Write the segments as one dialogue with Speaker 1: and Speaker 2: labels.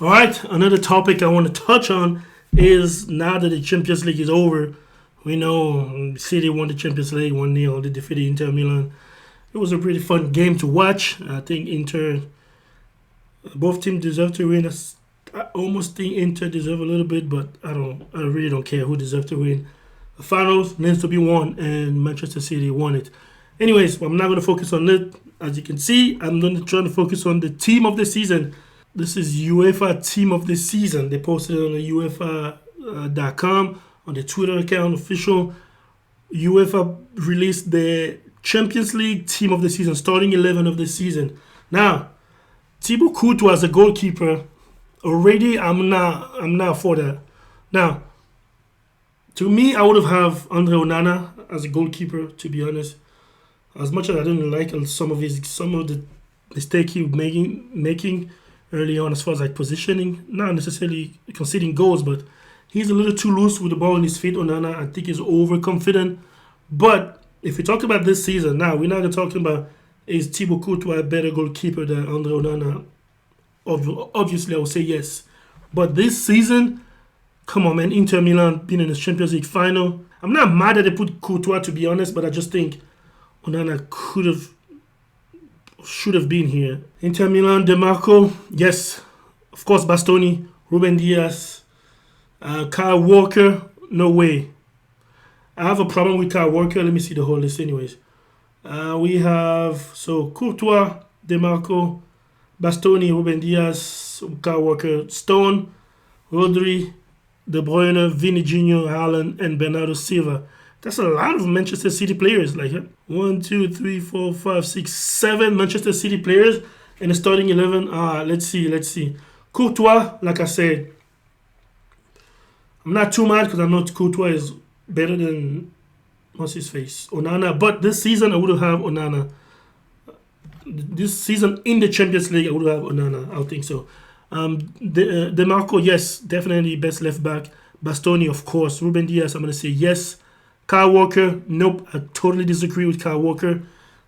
Speaker 1: All right, another topic I want to touch on is now that the Champions League is over, we know City won the Champions League 1-0. They defeated Inter Milan. It was a pretty fun game to watch. I think both teams deserve to win. I almost think Inter deserve a little bit, but I really don't care who deserves to win. The finals needs to be won, and Manchester City won it. Anyways, I'm not going to focus on it. As you can see, I'm going to try to focus on the team of the season. This is UEFA Team of the Season. They posted it on the UEFA.com, on the Twitter account, official. UEFA released the Champions League Team of the Season, starting 11 of the season. Now, Thibaut Courtois as a goalkeeper, already I'm not for that. Now, to me, I would have Andre Onana as a goalkeeper, to be honest. As much as I didn't like some of the mistake he was making early on as far as like positioning, not necessarily conceding goals, but he's a little too loose with the ball in his feet. Onana, I think, is overconfident. But if we talk about this season, now we're not talking about is Thibaut Courtois a better goalkeeper than Andre Onana? Obviously, I would say yes. But this season, come on, man, Inter Milan being in the Champions League final. I'm not mad that they put Courtois, to be honest, but I just think Onana should have been here. Inter Milan, DeMarco, yes. Of course, Bastoni, Ruben Diaz, Kyle Walker, no way. I have a problem with Kyle Walker. Let me see the whole list anyways. We have, Courtois, DeMarco, Bastoni, Ruben Diaz, Kyle Walker, Stone, Rodri, De Bruyne, Vini Jr., Haaland, and Bernardo Silva. That's a lot of Manchester City players. Like 1, 2, 3, 4, 5, 6, 7 Manchester City players in the starting 11. Let's see. Courtois, like I said, I'm not too mad because I know Courtois is better than what's his face, Onana. But this season I would have Onana. This season in the Champions League I would have Onana. I think so. DeMarco, yes, definitely best left back. Bastoni, of course. Ruben Diaz, I'm gonna say yes. Kyle Walker, nope. I totally disagree with Kyle Walker.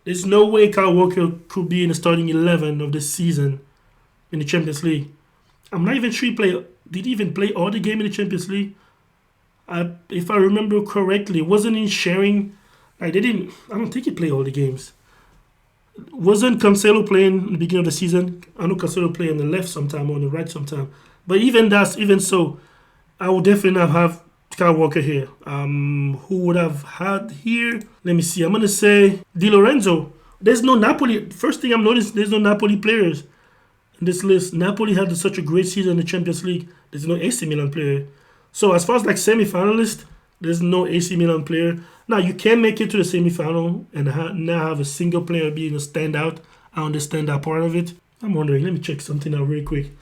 Speaker 1: There's no way Kyle Walker could be in the starting 11 of the season in the Champions League. I'm not even sure did he even play all the game in the Champions League? If I remember correctly, wasn't he sharing? I don't think he played all the games. Wasn't Cancelo playing in the beginning of the season? I know Cancelo played on the left sometime or on the right sometime. But even so, I would definitely not have Kyle Walker here. Who would have had here? Let me see. I'm going to say Di Lorenzo. There's no Napoli. First thing I'm noticing, there's no Napoli players in this list. Napoli had such a great season in the Champions League. There's no AC Milan player. So as far as like semi-finalist, there's no AC Milan player. Now, you can make it to the semi-final and now have a single player being a standout. I understand that part of it. I'm wondering. Let me check something out real quick.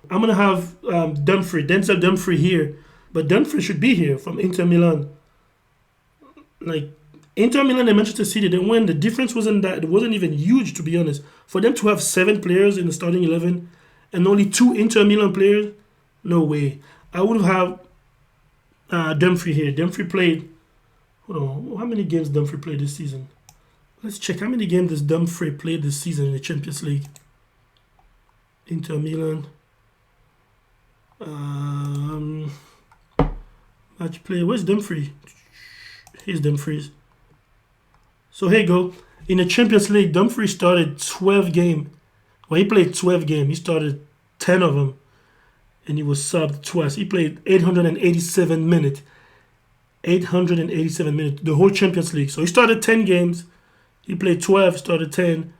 Speaker 1: I'm going to have Denzel Dumfries here. But Dumfries should be here from Inter Milan. Like, Inter Milan and Manchester City, they win. The difference wasn't even huge, to be honest. For them to have 7 players in the starting 11 and only 2 Inter Milan players, no way. I would have Dumfries here. Dumfries played, hold on, how many games Dumfries played this season? Let's check how many games does Dumfries played this season in the Champions League. Inter Milan. Match play. Where's Dumfries? Here's Dumfries. So here you go. In the Champions League, Dumfries started 12 games. Well, he played 12 games. He started 10 of them. And he was subbed twice. He played 887 minutes. 887 minutes. The whole Champions League. So he started 10 games. He played 12, started 10.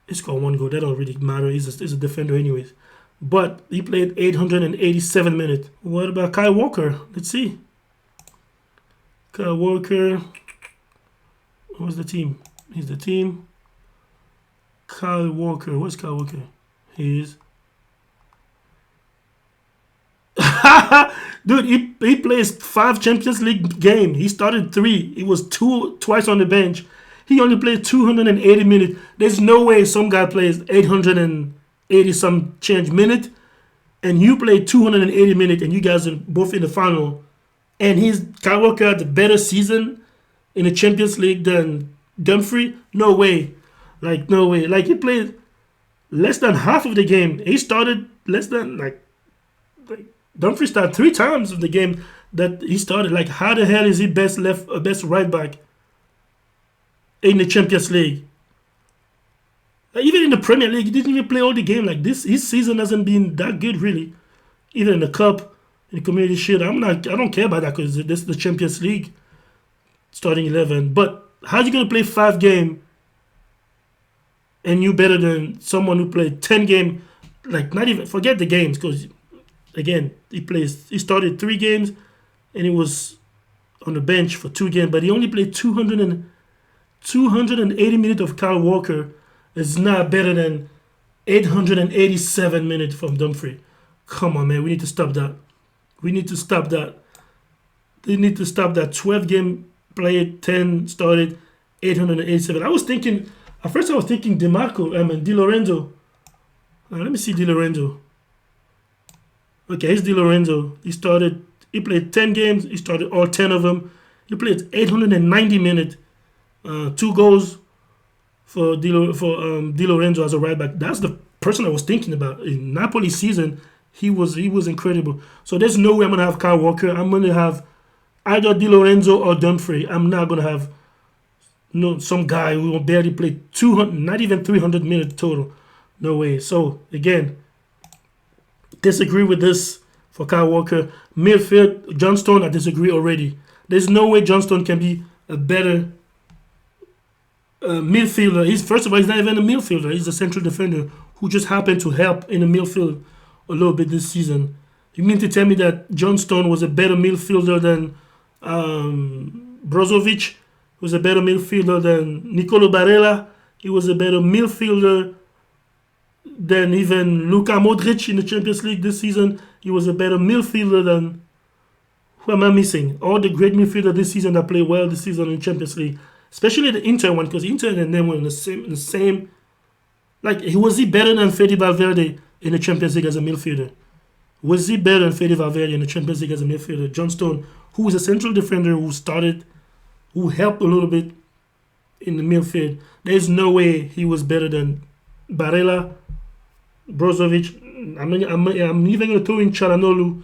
Speaker 1: He scored 1 goal. That don't really matter. He's a defender anyways. But he played 887 minutes. What about Kyle Walker? Let's see. Kyle Walker. What's the team? He's the team. Kyle Walker. Where's Kyle Walker? He is. Dude, he plays 5 Champions League games. He started 3. He was twice on the bench. He only played 280 minutes. There's no way some guy plays 880 some change minute, and you play 280 minutes, and you guys are both in the final. And Kyle Walker had the better season in the Champions League than Dumfries. No way. No way. He played less than half of the game. He started less than Like, Dumfries started 3 times in the game that he started. Like, how the hell is he best right back in the Champions League? Like, even in the Premier League, he didn't even play all the game. Like, this, his season hasn't been that good, really. Even in the Cup, in the Community Shield, I don't care about that because this is the Champions League starting 11. But how you gonna play 5 games and you better than someone who played 10 games? Like, not even forget the games, because again, he started 3 games and he was on the bench for 2 games, but he only played 280 minutes of Kyle Walker. Is not better than 887 minutes from Dumfries. Come on, man, we need to stop that. We need to stop that. They need to stop that. 12 game played, 10 started, 887. I was thinking, at first I was thinking Di Lorenzo. Let me see Di Lorenzo. Okay, here's Di Lorenzo. He played 10 games. He started all 10 of them. He played 890 minutes. 2 goals for Di Lorenzo as a right back. That's the person I was thinking about. In Napoli season, he was incredible. So there's no way I'm going to have Kyle Walker. I'm going to have either Di Lorenzo or Dumfries. I'm not going to have some guy who will barely play 200, not even 300 minutes total. No way. So, again, disagree with this for Kyle Walker. Midfield, Johnston, I disagree already. There's no way Johnston can be a better midfielder. First of all, he's not even a midfielder. He's a central defender who just happened to help in the midfield a little bit this season. You mean to tell me that Johnston was a better midfielder than Brozovic? Was a better midfielder than Nicolo Barella? He was a better midfielder than even Luka Modric in the Champions League this season. He was a better midfielder than... Who am I missing? All the great midfielders this season that play well this season in Champions League. Especially the Inter one, because Inter and them were in the same... Like, was he better than Fede Valverde in the Champions League as a midfielder? Was he better than Fede Valverde in the Champions League as a midfielder? Johnston, who was a central defender who helped a little bit in the midfield. There's no way he was better than Barella, Brozovic. I'm even going to throw in Çalhanoğlu.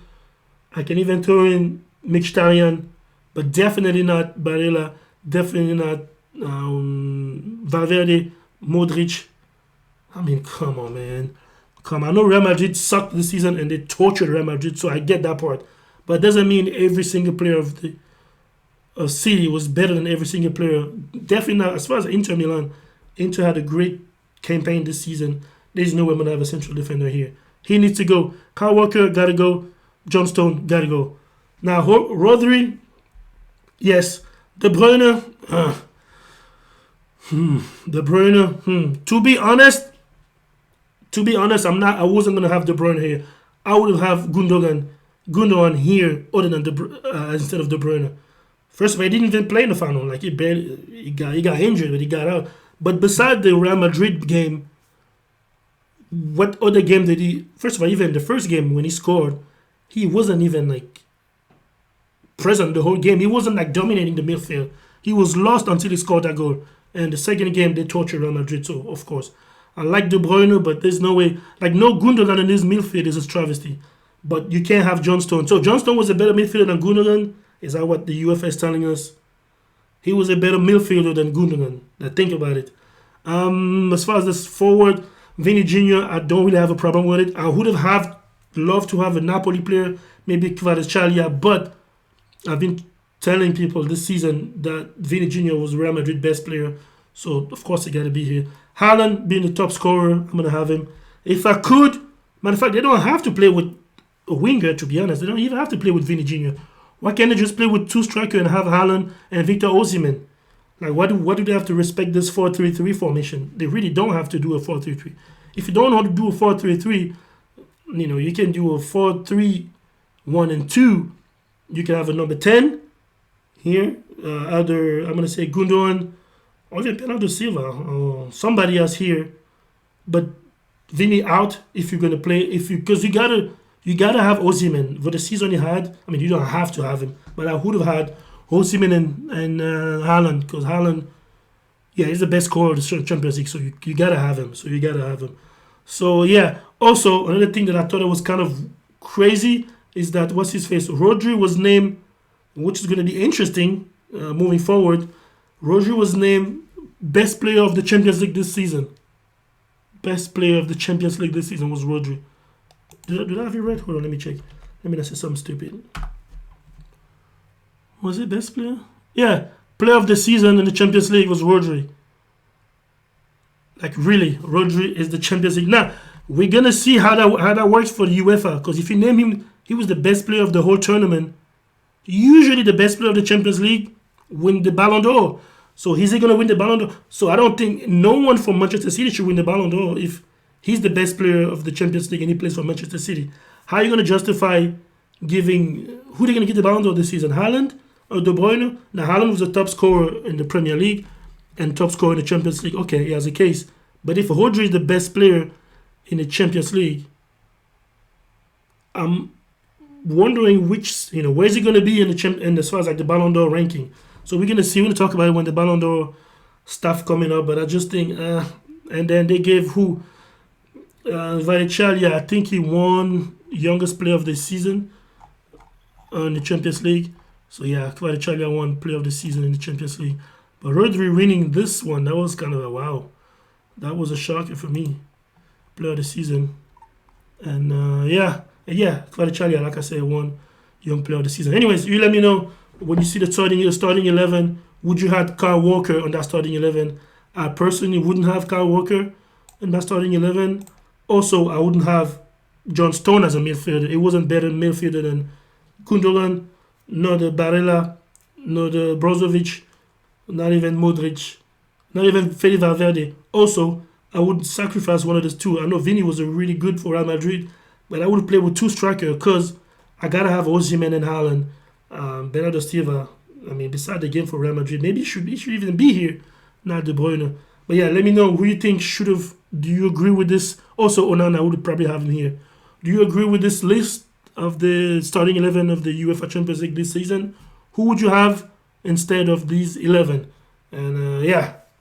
Speaker 1: I can even throw in Mkhitaryan, but definitely not Barella, definitely not Valverde, Modric. I mean, come on, man. Come on. I know Real Madrid sucked this season and they tortured Real Madrid, so I get that part. But it doesn't mean every single player of City was better than every single player. Definitely not. As far as Inter Milan, Inter had a great campaign this season. There's no way I'm going to have a central defender here. He needs to go. Kyle Walker, got to go. Johnston, got to go. Now, Rodri, yes. De Bruyne, De Bruyne, To be honest, I wasn't going to have De Bruyne here. I would have Gundogan here other than instead of De Bruyne. First of all, he didn't even play in the final. Like, he got injured, but he got out. But beside the Real Madrid game, what other game did he... First of all, even the first game when he scored, he wasn't even, like, present the whole game. He wasn't, like, dominating the midfield. He was lost until he scored that goal. And the second game, they tortured Real Madrid, so, of course. I like De Bruyne, but there's no way... Like, no Gundogan in this midfield is a travesty. But you can't have Johnston. So, Johnston was a better midfielder than Gundogan? Is that what the UEFA is telling us? He was a better midfielder than Gundogan. Now, think about it. As far as this forward, Vini Jr., I don't really have a problem with it. I would have loved to have a Napoli player, maybe Kvaratskhelia, but I've been telling people this season that Vini Jr. was Real Madrid's best player. So, of course, he got to be here. Haaland being the top scorer, I'm going to have him. If I could, matter of fact, they don't have to play with a winger, to be honest. They don't even have to play with Vini Jr. Why can't they just play with 2 strikers and have Haaland and Victor Osimhen? Like, what do they have to respect this 4-3-3 formation? They really don't have to do a 4-3-3. If you don't know how to do a 4-3-3, you can do a 4-3-1 and 2. You can have a number 10 here. Either, I'm going to say Gundogan or even Bernardo Silva or somebody else here. But Vini out if you're going to play. Because you gotta have Osimhen for the season he had. I mean, you don't have to have him, but I would have had Osimhen and Haaland, because Haaland, he's the best scorer of the Champions League, so you gotta have him. So yeah. Also, another thing that I thought it was kind of crazy is that what's his face? Rodri was named, which is going to be interesting moving forward. Rodri was named best player of the Champions League this season. Best player of the Champions League this season was Rodri. Did I have it right? Hold on, let me check. Let me not say something stupid. Was it best player? Yeah, player of the season in the Champions League was Rodri. Like really, Rodri is the Champions League. Now, we're going to see how that works for the UEFA. Because if you name him, he was the best player of the whole tournament. Usually the best player of the Champions League win the Ballon d'Or. So is he going to win the Ballon d'Or? So I don't think no one from Manchester City should win the Ballon d'Or if he's the best player of the Champions League and he plays for Manchester City. How are you going to justify giving... Who are they going to get the Ballon d'Or this season? Haaland or De Bruyne? Now, Haaland was the top scorer in the Premier League and top scorer in the Champions League. Okay, he has a case. But if Rodri is the best player in the Champions League, I'm wondering which, where is he going to be in as far as like the Ballon d'Or ranking. So we're going to see. We're going to talk about it when the Ballon d'Or stuff coming up. But I just think, and then they gave who? Kvaratskhelia, I think he won youngest player of the season in the Champions League. So yeah, Kvaratskhelia won player of the season in the Champions League. But Rodri winning this one, that was kind of a wow. That was a shocker for me. Player of the season. And yeah, Kvaratskhelia, like I said, won young player of the season. Anyways, you let me know when you see the starting 11, would you have Kyle Walker on that starting 11? I personally wouldn't have Kyle Walker in that starting 11. Also, I wouldn't have John Stone as a midfielder. It wasn't better midfielder than Gundogan, nor the Barella, nor the Brozovic, not even Modric, not even Fede Valverde. Also, I would sacrifice one of those two. I know Vini was really good for Real Madrid, but I would play with two strikers because I got to have Osimhen and Haaland. Bernardo Silva, beside the game for Real Madrid, maybe he should even be here, not De Bruyne. But yeah, let me know who you think should have. Do you agree with this? Also, Onana would probably have him here. Do you agree with this list of the starting 11 of the UEFA Champions League this season? Who would you have instead of these 11? And yeah,